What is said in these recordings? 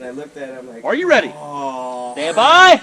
And I looked at him like, are you ready? Oh. Stand by.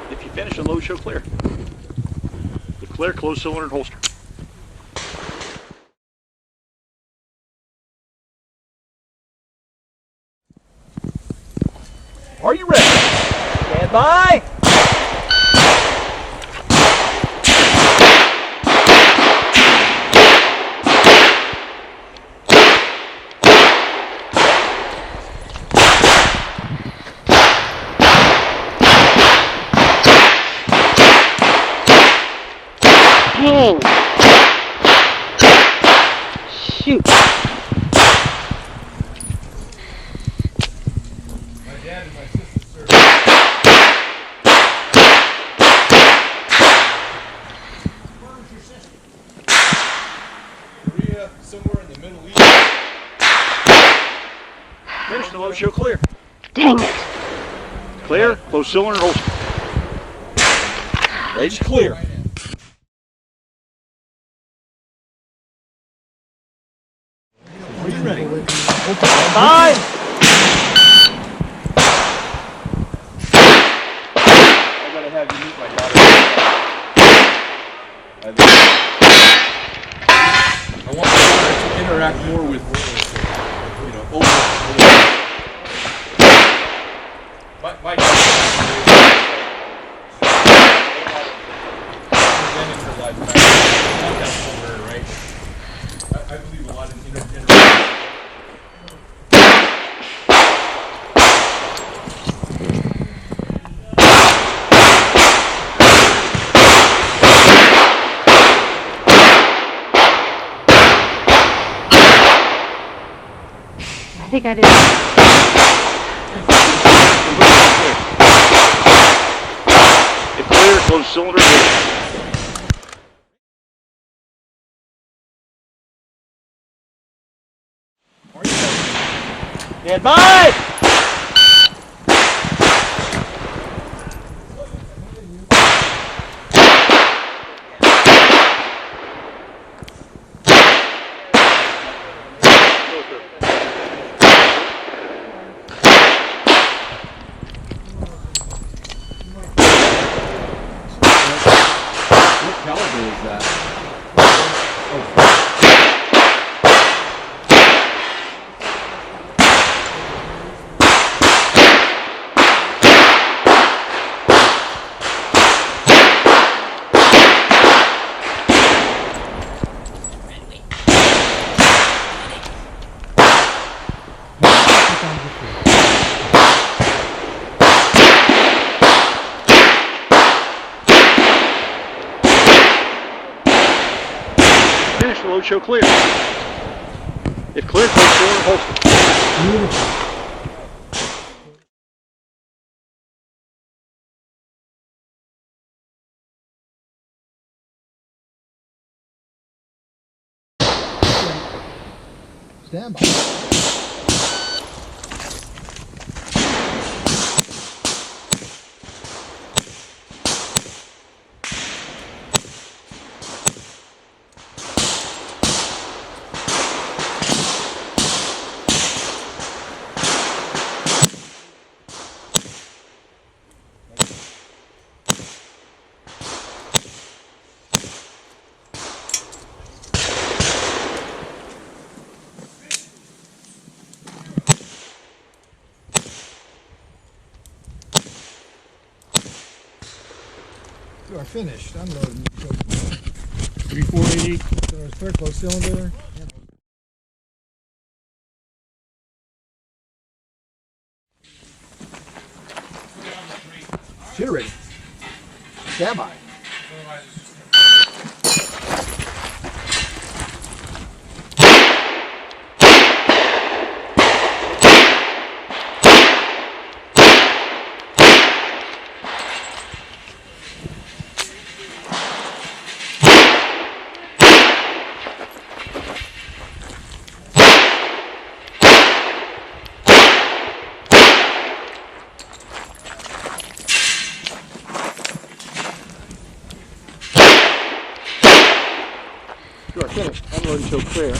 If you finish and load, show clear. If clear, close cylinder and holster. Are you ready? Stand by. Whoa. Shoot. My dad and my sister served. Where was your sister? Korea, somewhere in the Middle East. Finish the load, show clear. Dang it. Clear, close cylinder and holster. Raise clear. Are you ready? Stand by. I'm going to have you meet my daughter. I want my daughter to interact more with, older. My daughter. Ending her life back. Not that for her, right? I believe a lot in interaction. I think I did. If clear, close cylinder and holster. Stand by! What caliber is that? Finish the load, show clear. If clear, close cylinder and holster. Stand by. You are finished. Unloading. 3480. Clear close cylinder. Generator. Standby. Otherwise, it's just You are finished. Unload and show clear.